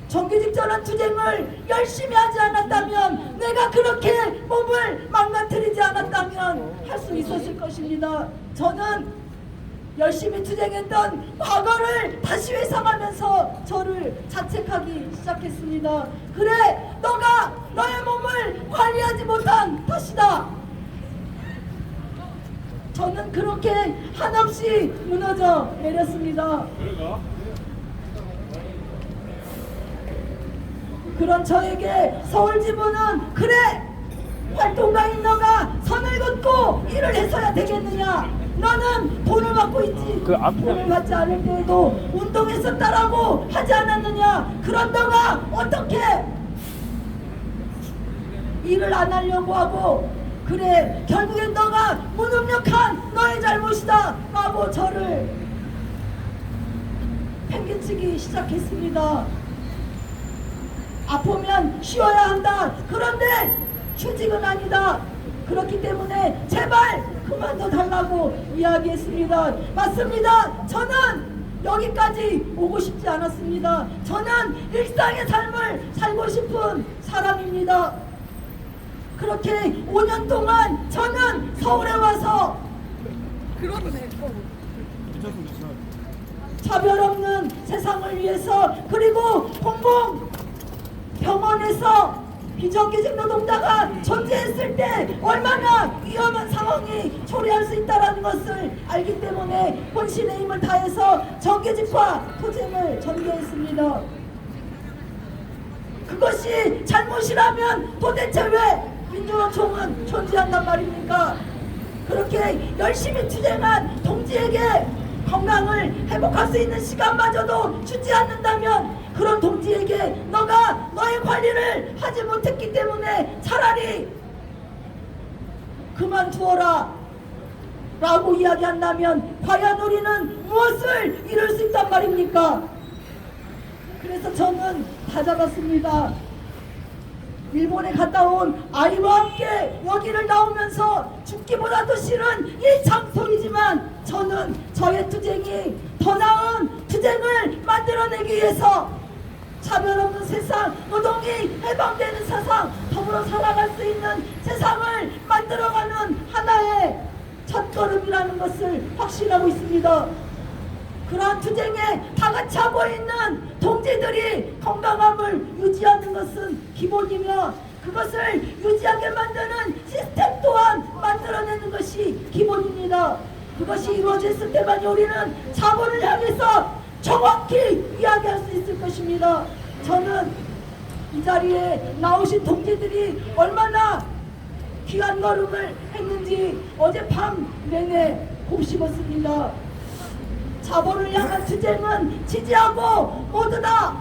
정규직 전환 투쟁을 열심히 하지 않았다면, 내가 그렇게 몸을 망가뜨리지 않았다면 할 수 있었을 것입니다. 저는 열심히 투쟁했던 과거를 다시 회상하면서 저를 자책하기 시작했습니다. 그래, 너가 너의 몸을 관리하지 못한 탓이다. 저는 그렇게 한없이 무너져 내렸습니다. 그런 저에게 서울지부는, 그래, 활동가인 너가 선을 긋고 일을 해서야 되겠느냐? 너는 돈을 받고 있지, 돈을 받지 않을 때에도 운동했었다라고 하지 않았느냐? 그런 너가 어떻게 일을 안 하려고 하고, 그래, 결국엔 너가 무능력한 너의 잘못이다 라고 저를 팽개치기 시작했습니다. 아프면 쉬어야 한다. 그런데 휴직은 아니다. 그렇기 때문에 제발 그만둬 달라고 이야기했습니다. 맞습니다. 저는 여기까지 오고 싶지 않았습니다. 저는 일상의 삶을 살고 싶은 사람입니다. 그렇게 5년 동안 저는 서울에 와서 차별 없는 세상을 위해서, 그리고 공공병원에서 비정규직 노동자가 존재했을 때 얼마나 위험한 상황이 초래할 수 있다는 것을 알기 때문에 혼신의 힘을 다해서 정규직화 투쟁을 전개했습니다. 그것이 잘못이라면 도대체 왜 민주노총은 존재한단 말입니까? 그렇게 열심히 투쟁한 동지에게 건강을 회복할 수 있는 시간마저도 주지 않는다면, 그런 동지에게 너가 너의 관리를 하지 못했기 때문에 차라리 그만두어라 라고 이야기한다면, 과연 우리는 무엇을 이룰 수 있단 말입니까? 그래서 저는 다잡았습니다. 일본에 갔다 온 아이와 함께 여기를 나오면서 죽기보다도 싫은 이 장소이지만, 저는 저의 투쟁이 더 나은 투쟁을 만들어내기 위해서 차별 없는 세상, 노동이 해방되는 세상, 더불어 살아갈 수 있는 세상을 만들어가는 하나의 첫걸음이라는 것을 확신하고 있습니다. 그러한 투쟁에 다 같이 하고 있는 동지들이 건강함을 유지하는 것은 기본이며, 그것을 유지하게 만드는 시스템 또한 만들어내는 것이 기본입니다. 그것이 이루어졌을 때만 우리는 자본을 향해서 정확히 이야기할 수 있을 것입니다. 저는 이 자리에 나오신 동지들이 얼마나 귀한 걸음을 했는지 어젯밤 내내 곱씹었습니다. 자본을 향한 투쟁은 지지하고 모두 다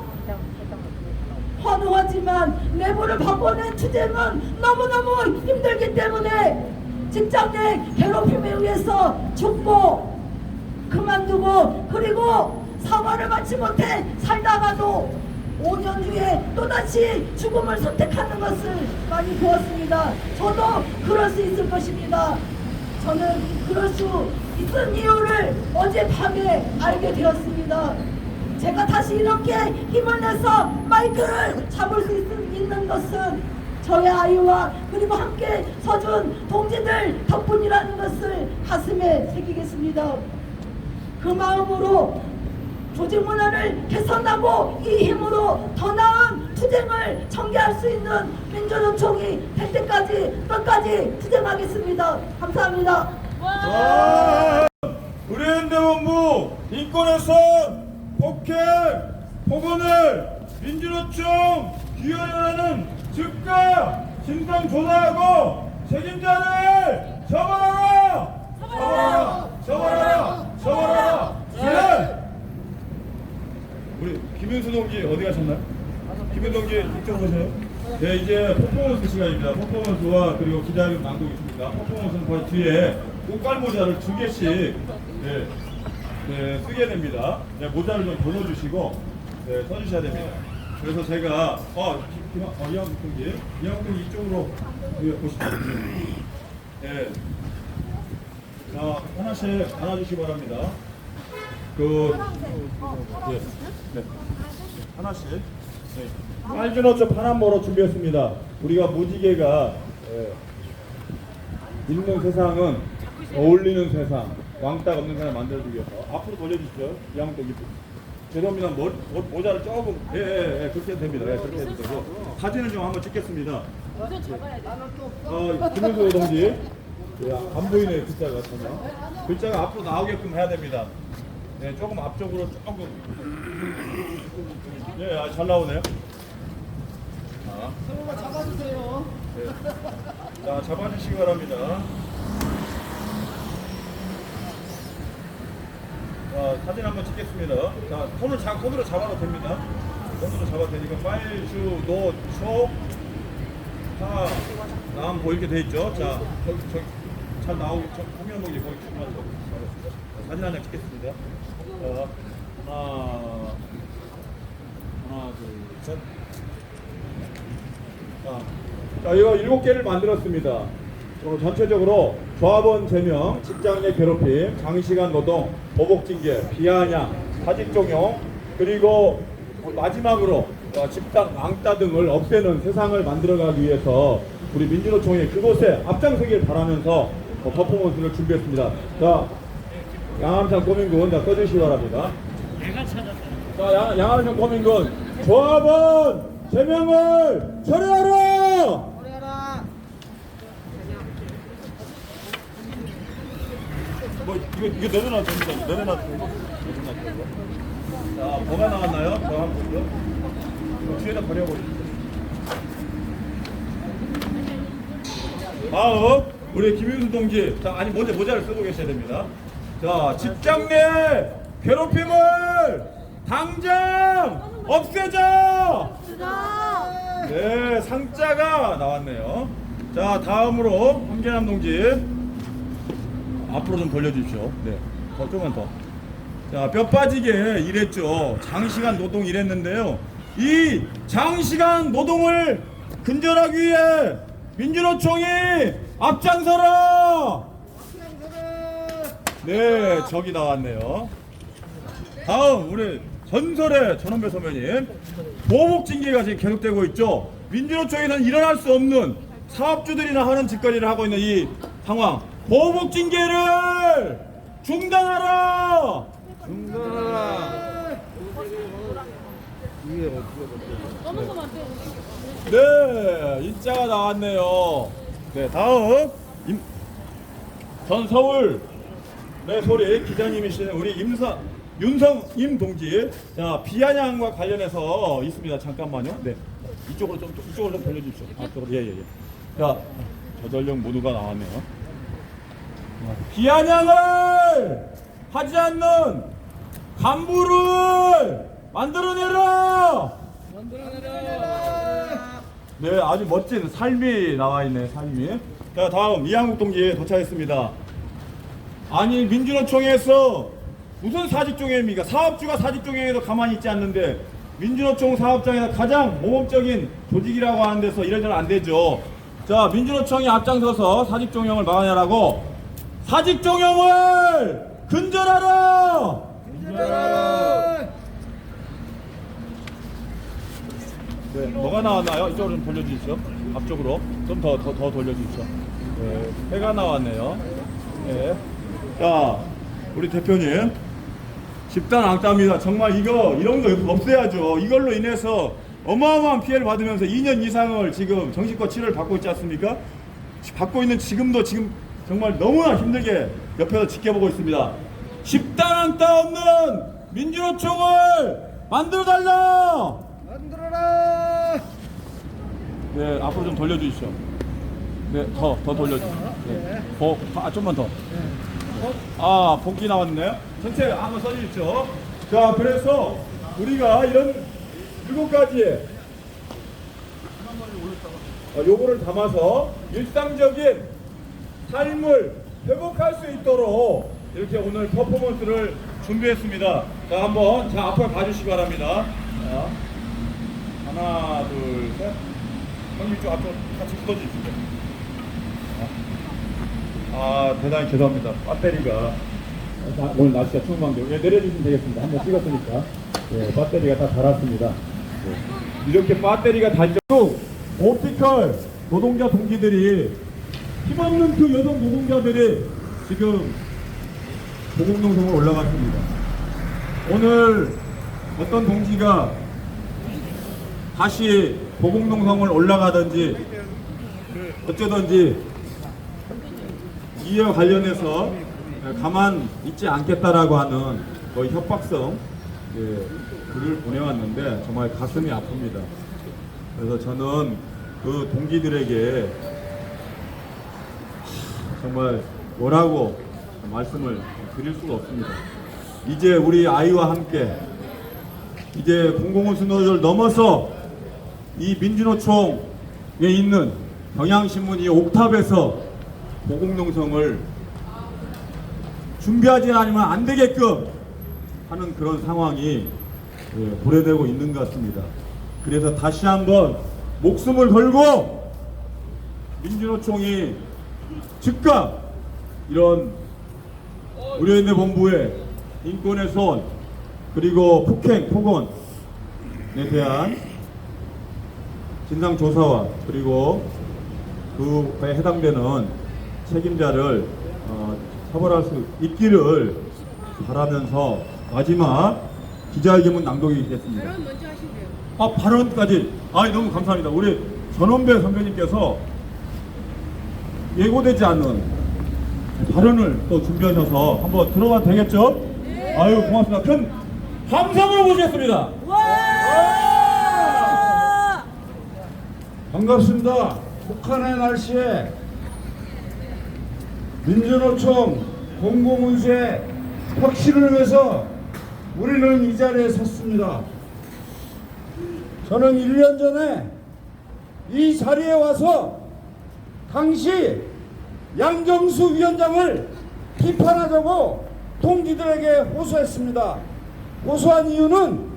환호하지만, 내부를 바꿔낸 투쟁은 너무너무 힘들기 때문에 직장 내 괴롭힘에 의해서 죽고 그만두고 그리고 사과를 받지 못해 살다가도 5년 후에 또다시 죽음을 선택하는 것을 많이 보았습니다. 저도 그럴 수 있을 것입니다. 저는 그럴 수 있는 이유를 어젯밤에 알게 되었습니다. 제가 다시 이렇게 힘을 내서 마이크를 잡을 수 있는 것은 저의 아이와 그리고 함께 서준 동지들 덕분이라는 것을 가슴에 새기겠습니다. 그 마음으로 조직 문화를 개선하고 이 힘으로 더 나은 투쟁을 전개할 수 있는 민주노총이 될 때까지 끝까지 투쟁하겠습니다. 감사합니다. 의료연대본부 인권에서 폭행, 폭언을 민주노총 기원하는 즉각 진상 조사하고 책임자를 처벌하라! 처벌하라! 네! 우리 김윤수 동지 어디 가셨나요? 김윤수 동지 이쪽 오세요. 네, 이제 퍼포먼스 시간입니다. 퍼포먼스와 그리고 기자님 낭독이 있습니다. 퍼포먼스는 바로 뒤에 꽃갈 모자를 2개씩 쓰게 됩니다. 네, 모자를 좀 벗어주시고 써주셔야 됩니다. 그래서 제가 이양국 동지 이쪽으로 보시죠. 네. 자, 하나씩 안아주시기 바랍니다. 하나씩. 빨주노초 파남보로 준비했습니다. 우리가 무지개가 있는 세상은 어울리는 세상, 왕따 없는 세상 만들어주기 위해서 앞으로 돌려주시죠. 양쪽 이쁘. 죄송합니다. 모자를 조금 그렇게 해도 됩니다. 그렇게 해도 되고 사진을 좀 한번 찍겠습니다. 김윤수 동지 안 보이네요. 글자가 전혀. 글자가 앞으로 나오게끔 해야 됩니다. 네, 조금 앞쪽으로 조금. 네, 잘 나오네요. 잡아주세요. 네. 자, 잡아주시기 바랍니다. 자, 사진 한번 찍겠습니다. 자, 손으로 잡아도 됩니다. 손으로 잡아도 되니까 빨주, 노, 초, 파, 남, 뭐 이렇게 돼 있죠. 자, 저기 잘 나오고, 홍현 동지 거기 사진 한 장 찍겠습니다. 자, 하나, 둘, 셋. 자, 이거 7개를 만들었습니다. 전체적으로 조합원 제명, 직장 내 괴롭힘, 장시간 노동, 보복징계, 비아냥, 사직종용, 그리고 마지막으로 집단 왕따 등을 없애는 세상을 만들어가기 위해서 우리 민주노총이 그곳에 앞장서길 바라면서 퍼포먼스를 준비했습니다. 자, 양암산 고민군 써주시기 바랍니다. 자, 양암산 고민군 조합원 제명을 철회하라! 이거 내려놔도 됩니다. 내려놔도 되고. 자, 뭐가 나왔나요? 저 한번 보죠. 뒤에다 버려버리죠. 다음, 우리 김윤수 동지. 자, 아니, 먼저 모자를 쓰고 계셔야 됩니다. 자, 직장 내 괴롭힘을 당장 없애자! 네, 상자가 나왔네요. 자, 다음으로 황재남 동지. 앞으로 좀 돌려주십시오. 네, 조금만 더. 자, 뼈 빠지게 일했죠. 장시간 노동 일했는데요. 이 장시간 노동을 근절하기 위해 민주노총이 앞장서라! 네, 저기 나왔네요. 다음, 우리 전설의 전원배 선배님. 보복징계가 지금 계속되고 있죠. 민주노총에서는 일어날 수 없는 사업주들이나 하는 짓거리를 하고 있는 이 상황. 보복징계를 중단하라! 네, 인자가 나왔네요. 네, 다음 전 서울 네 소리 기자님이신 우리 윤성임 동지. 자, 비아냥과 관련해서 있습니다. 잠깐만요. 네, 이쪽으로 좀 돌려주십시오. 앞쪽으로. 예. 자, 저전력 모두가 나왔네요. 비아냥을 하지 않는 간부를 만들어내라! 네, 아주 멋진 삶이 나와 있네, 삶이. 자, 다음 이양국 동지 도착했습니다. 아니, 민주노총에서 무슨 사직종회입니까? 사업주가 사직종회에도 가만히 있지 않는데 민주노총 사업장에서 가장 모범적인 조직이라고 하는 데서 이래저래 안 되죠. 자, 민주노총이 앞장서서 사직종용을 막아내라고 사직종용을 근절하라! 네, 뭐가 나왔나요? 이쪽으로 좀 돌려주시죠. 앞쪽으로 좀 더 돌려주시죠. 네, 해가 나왔네요. 네. 자, 우리 대표님 집단 왕따입니다. 정말 이런 거 없애야죠. 이걸로 인해서 어마어마한 피해를 받으면서 2년 이상을 지금 정신과 치료를 받고 있지 않습니까? 받고 있는 지금도 지금 정말 너무나 힘들게 옆에서 지켜보고 있습니다. 집단 왕따 없는 민주노총을 만들어달라! 만들어라! 네, 앞으로 좀 돌려주시죠. 네, 더 돌려주시죠. 네. 좀만 더. 복귀 나왔네요. 전체 한번 써주십시오. 자, 그래서 우리가 이런 7가지의 요거를 담아서 일상적인 삶을 회복할 수 있도록 이렇게 오늘 퍼포먼스를 준비했습니다. 자, 한번 앞으로 가주시기 바랍니다. 자, 하나, 둘, 셋. 형님 이쪽 앞으로 같이 붙어주십시오. 대단히 죄송합니다. 배터리가 오늘 날씨가 추운 관계 내려주시면 되겠습니다. 한번 찍었으니까 배터리가 다 닳았습니다. 이렇게 배터리가 닳을 때 옵티컬 노동자 동지들이 힘없는 그 여성 노동자들이 지금 보국농성을 올라갔습니다. 오늘 어떤 동지가 다시 보국농성을 올라가든지 어쩌든지 이와 관련해서 가만 있지 않겠다라고 하는 거의 협박성 글을 보내왔는데 정말 가슴이 아픕니다. 그래서 저는 그 동지들에게 정말 뭐라고 말씀을 드릴 수가 없습니다. 이제 우리 아이와 함께 이제 공공은 순서를 넘어서 이 민주노총에 있는 경향신문 이 옥탑에서 보국농성을 준비하지 않으면 안 되게끔 하는 그런 상황이 도래되고 있는 것 같습니다. 그래서 다시 한번 목숨을 걸고 민주노총이 즉각 이런 의료인대 본부의 인권의 손 그리고 폭행, 폭언에 대한 진상조사와 그리고 그에 해당되는 책임자를 처벌할 수 있기를 바라면서 마지막 기자회견문 낭독이겠습니다. 발언 먼저 하신대요. 발언까지 너무 감사합니다. 우리 전원배 선배님께서 예고되지 않은 발언을 또 준비하셔서 한번 들어가도 되겠죠? 네. 고맙습니다. 큰 함성으로 모시겠습니다. 반갑습니다. 북한의 날씨에 민주노총 공공운수의 혁신을 위해서 우리는 이 자리에 섰습니다. 저는 1년 전에 이 자리에 와서 당시 양경수 위원장을 비판하자고 동지들에게 호소했습니다. 호소한 이유는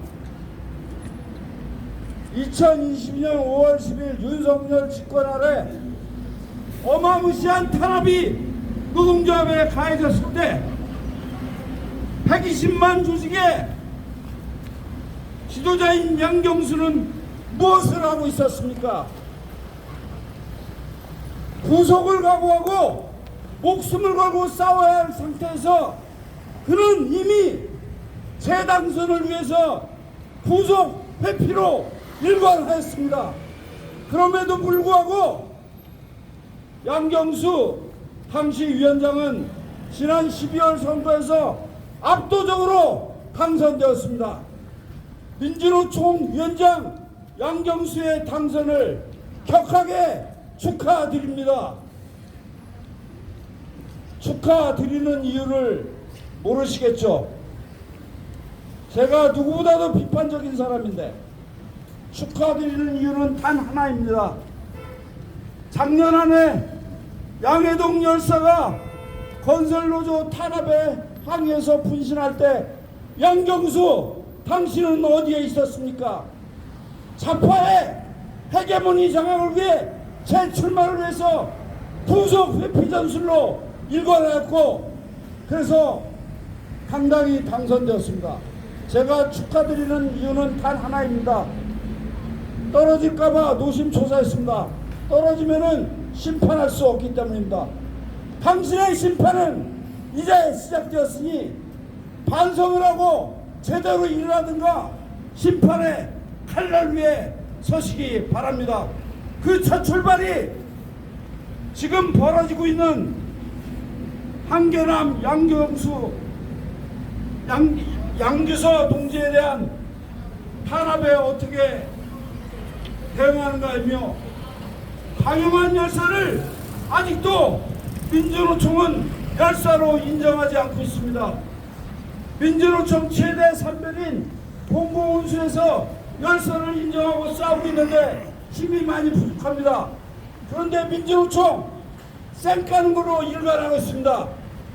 2022년 5월 10일 윤석열 집권 아래 어마무시한 탄압이 노동조합에 가해졌을 때 120만 조직의 지도자인 양경수는 무엇을 하고 있었습니까? 구속을 각오하고 목숨을 걸고 싸워야 할 상태에서 그는 이미 재당선을 위해서 구속 회피로 일관하였습니다. 그럼에도 불구하고 양경수 당시 위원장은 지난 12월 선거에서 압도적으로 당선되었습니다. 민주노총 위원장 양경수의 당선을 격하게 축하드립니다. 축하드리는 이유를 모르시겠죠? 제가 누구보다도 비판적인 사람인데 축하드리는 이유는 단 하나입니다. 작년 안에 양해동 열사가 건설노조 탄압에 항해에서 분신할 때 양경수 당신은 어디에 있었습니까? 좌파의 헤게모니 장악을 위해 재출마를 위해서 부속 회피 전술로 일관하였고 그래서 당당히 당선되었습니다. 제가 축하드리는 이유는 단 하나입니다. 떨어질까봐 노심초사했습니다. 떨어지면은 심판할 수 없기 때문입니다. 당신의 심판은 이제 시작되었으니 반성을 하고 제대로 일하든가 심판의 칼날 위에 서시기 바랍니다. 그 첫 출발이 지금 벌어지고 있는 한겨남 양규서 동지에 대한 탄압에 어떻게 대응하는가이며 강용한 열사를 아직도 민주노총은 열사로 인정하지 않고 있습니다. 민주노총 최대 선배인 공공운수에서 열사를 인정하고 싸우고 있는데 힘이 많이 부족합니다. 그런데 민주노총 쌩까는으로 일관하고 있습니다.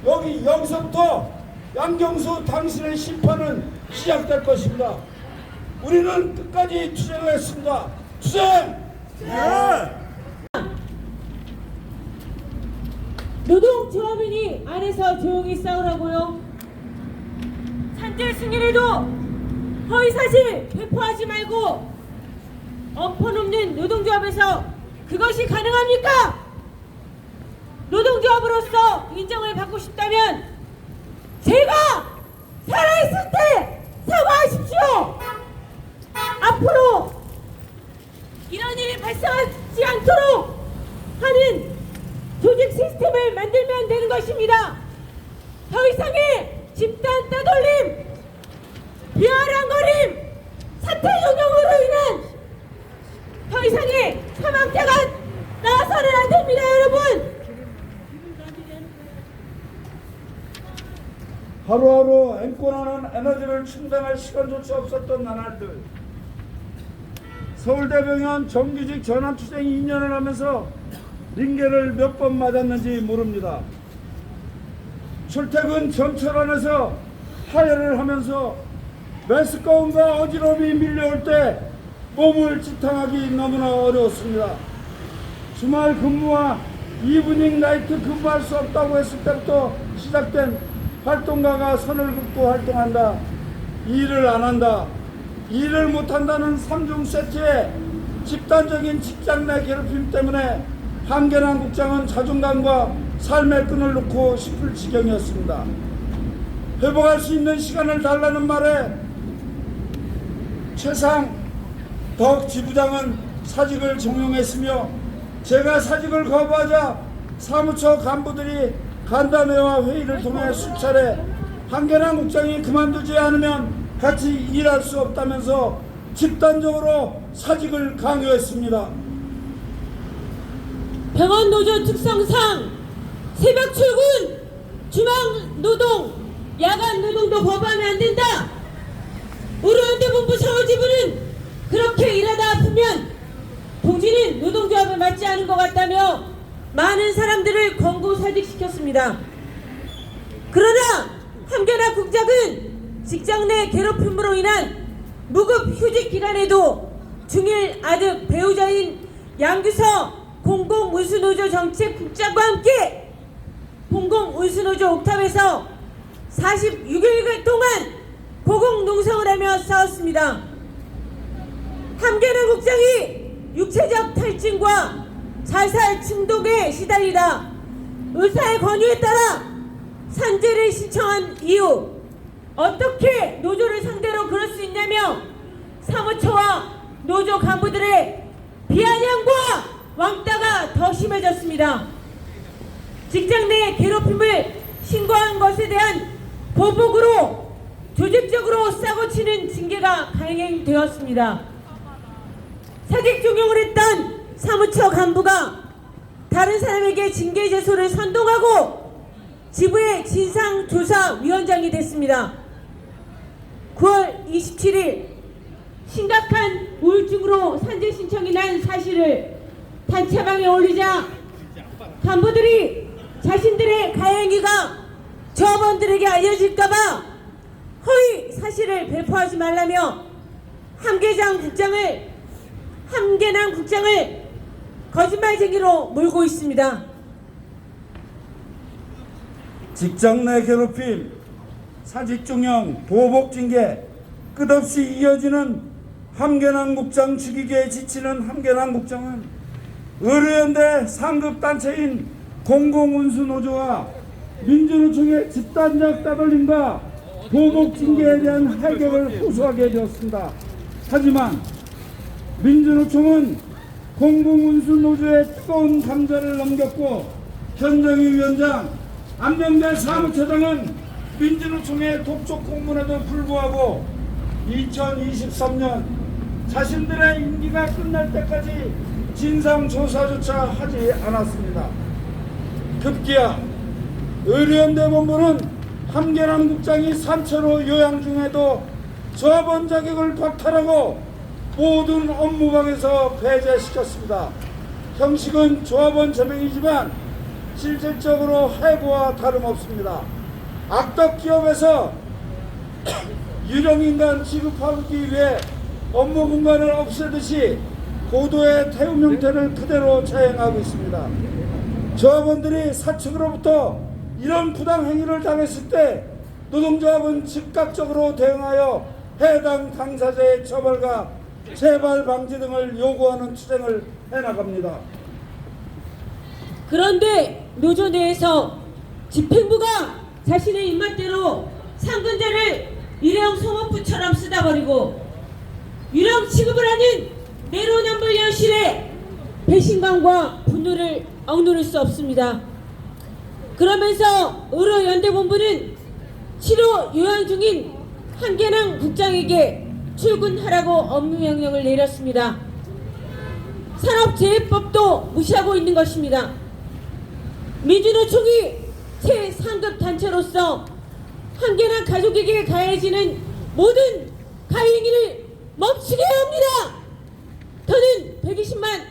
여기서부터 양경수 당신의 심판은 시작될 것입니다. 우리는 끝까지 투쟁하겠습니다. 투쟁! 노동조합이니 안에서 조용히 싸우라고요. 산재 승인에도 허위사실 배포하지 말고 엎어놓는 노동조합에서 그것이 가능합니까? 노동조합으로서 인정을 받고 싶다면 제가 살아있을 때 사과하십시오. 앞으로 이런 일이 발생하지 않도록 하는 조직 시스템을 만들면 되는 것입니다. 더 이상의 집단 따돌림, 비아랑거림, 사퇴 용역으로 인한 더 이상의 사망자가 나와서는 안 됩니다, 여러분. 하루하루 앵꼬나는 에너지를 충당할 시간조차 없었던 나날들. 서울대병원 정규직 전환투쟁 2년을 하면서 링게를 몇 번 맞았는지 모릅니다. 출퇴근 전철 안에서 하혈을 하면서 메스꺼움과 어지러움이 밀려올 때 몸을 지탱하기 너무나 어려웠습니다. 주말 근무와 이브닝 나이트 근무할 수 없다고 했을 때부터 시작된 활동가가 선을 긋고 활동한다. 일을 안 한다. 일을 못한다는 3중 세트의 집단적인 직장 내 괴롭힘 때문에 한겨남 국장은 자존감과 삶의 끈을 놓고 싶을 지경이었습니다. 회복할 수 있는 시간을 달라는 말에 최상 덕 지부장은 사직을 종용했으며 제가 사직을 거부하자 사무처 간부들이 간담회와 회의를 통해 수차례 한겨남 국장이 그만두지 않으면 같이 일할 수 없다면서 집단적으로 사직을 강요했습니다. 병원 노조 특성상 새벽 출근, 주말 노동, 야간 노동도 거부하면 안 된다. 우리 연대본부 서울지부는 그렇게 일하다 아프면 동지는 노동조합에 맞지 않은 것 같다며 많은 사람들을 권고사직시켰습니다. 그러나 한겨남 국장은 직장 내 괴롭힘으로 인한 무급 휴직 기간에도 중일 아득 배우자인 양규서 공공운수노조 정책국장과 함께 공공운수노조 옥탑에서 46일간 동안 고공농성을 하며 싸웠습니다. 한겨남 국장이 육체적 탈진과 자살 중독에 시달리다 의사의 권유에 따라 산재를 신청한 이후 어떻게 노조를 상대로 그럴 수 있냐며 사무처와 노조 간부들의 비아냥과 왕따가 더 심해졌습니다. 직장 내 괴롭힘을 신고한 것에 대한 보복으로 조직적으로 싸고치는 징계가 강행되었습니다. 사직 종용을 했던 사무처 간부가 다른 사람에게 징계 제소를 선동하고 지부의 진상조사위원장이 됐습니다. 9월 27일 심각한 우울증으로 산재 신청이 난 사실을 단체방에 올리자 간부들이 자신들의 가해행위가 조합원들에게 알려질까봐 허위 사실을 배포하지 말라며 함계남 국장을 거짓말쟁이로 몰고 있습니다. 직장 내 괴롭힘, 사직종용, 보복징계, 끝없이 이어지는 함계남 국장 죽이기에 지치는 함계남 국장은 의료연대 상급단체인 공공운수노조와 민주노총의 집단적 따돌림과 보복징계에 대한 해결을 호소하게 되었습니다. 하지만 민주노총은 공공운수노조의 뜨거운 감자를 넘겼고 현정희 위원장, 안명대 사무처장은 민주노총의 독촉 공문에도 불구하고 2023년 자신들의 임기가 끝날 때까지 진상조사조차 하지 않았습니다. 급기야 의료연대 본부는 함계남 국장이 산채로 요양 중에도 조합원 자격을 박탈하고 모든 업무방에서 배제시켰습니다. 형식은 조합원 제명이지만 실질적으로 해고와 다름없습니다. 악덕 기업에서 유령인간 취급하기 위해 업무 공간을 없애듯이 고도의 태움 형태를 그대로 자행하고 있습니다. 조합원들이 사측으로부터 이런 부당행위를 당했을 때 노동조합은 즉각적으로 대응하여 해당 당사자의 처벌과 재발 방지 등을 요구하는 투쟁을 해나갑니다. 그런데 노조 내에서 집행부가 자신의 입맛대로 상근자를 일회용 소모품처럼 쓰다 버리고 유령 취급을 하는 내로남불 현실에 배신감과 분노를 억누를 수 없습니다. 그러면서 의료연대본부는 치료 요양 중인 함계남 국장에게 출근하라고 업무명령을 내렸습니다. 산업재해법도 무시하고 있는 것입니다. 민주노총이 최상급 단체로서 함계남 가족에게 가해지는 모든 가해행위를 멈추게 해야 합니다. 더는 120만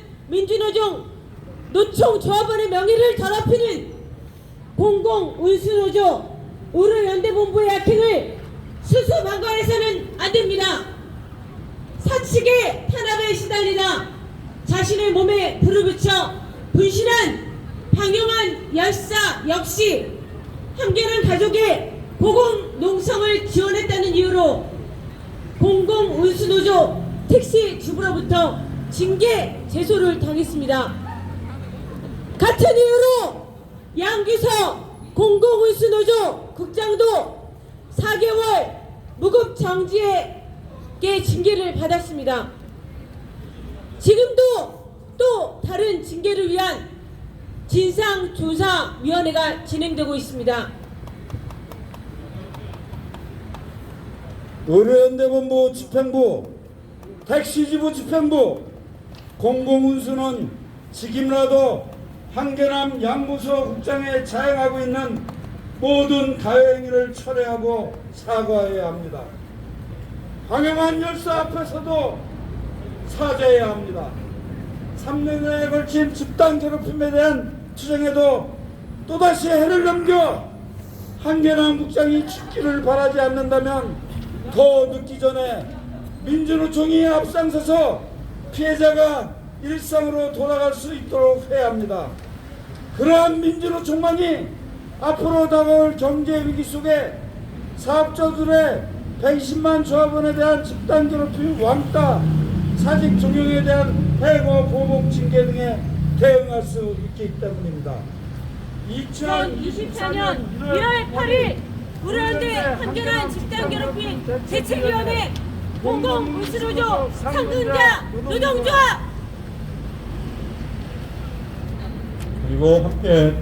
노총 조합원의 명예를 더럽히는 공공운수노조 의료연대본부의 악행을 수수방관해서는 안됩니다. 사측의 탄압에 시달리다 자신의 몸에 불을 붙여 분신한 방영환 열사 역시 함계남 가족의 고공농성을 지원했다는 이유로 공공운수노조 택시 주부로부터 징계 제소를 당했습니다. 같은 이유로 양규서 공공운수노조 국장도 4개월 무급정지의 징계를 받았습니다. 지금도 또 다른 징계를 위한 진상조사위원회가 진행되고 있습니다. 의료연대본부 집행부, 택시지부 집행부, 공공운수는 직임라도 함계남 양부서 국장에 자행하고 있는 모든 가해행위를 철회하고 사과해야 합니다. 방영환 열사 앞에서도 사죄해야 합니다. 3년에 걸친 집단 괴롭힘에 대한 투쟁에도 또다시 해를 넘겨 함계남 국장이 죽기를 바라지 않는다면 더 늦기 전에 민주노총이 앞장서서 피해자가 일상으로 돌아갈 수 있도록 해야 합니다. 그러한 민주노총만이 앞으로 다가올 경제 위기 속에 사업자들의 120만 조합원에 대한 집단 괴롭힘 왕따, 사직 종용에 대한 해고, 보복, 징계 등에 대응할 수 있기 때문입니다. 2024년 1월 8일 의료연대 함계남 집단 괴롭힘 대책위원회 공공운수노조 상근자 노동조합 그리고 함께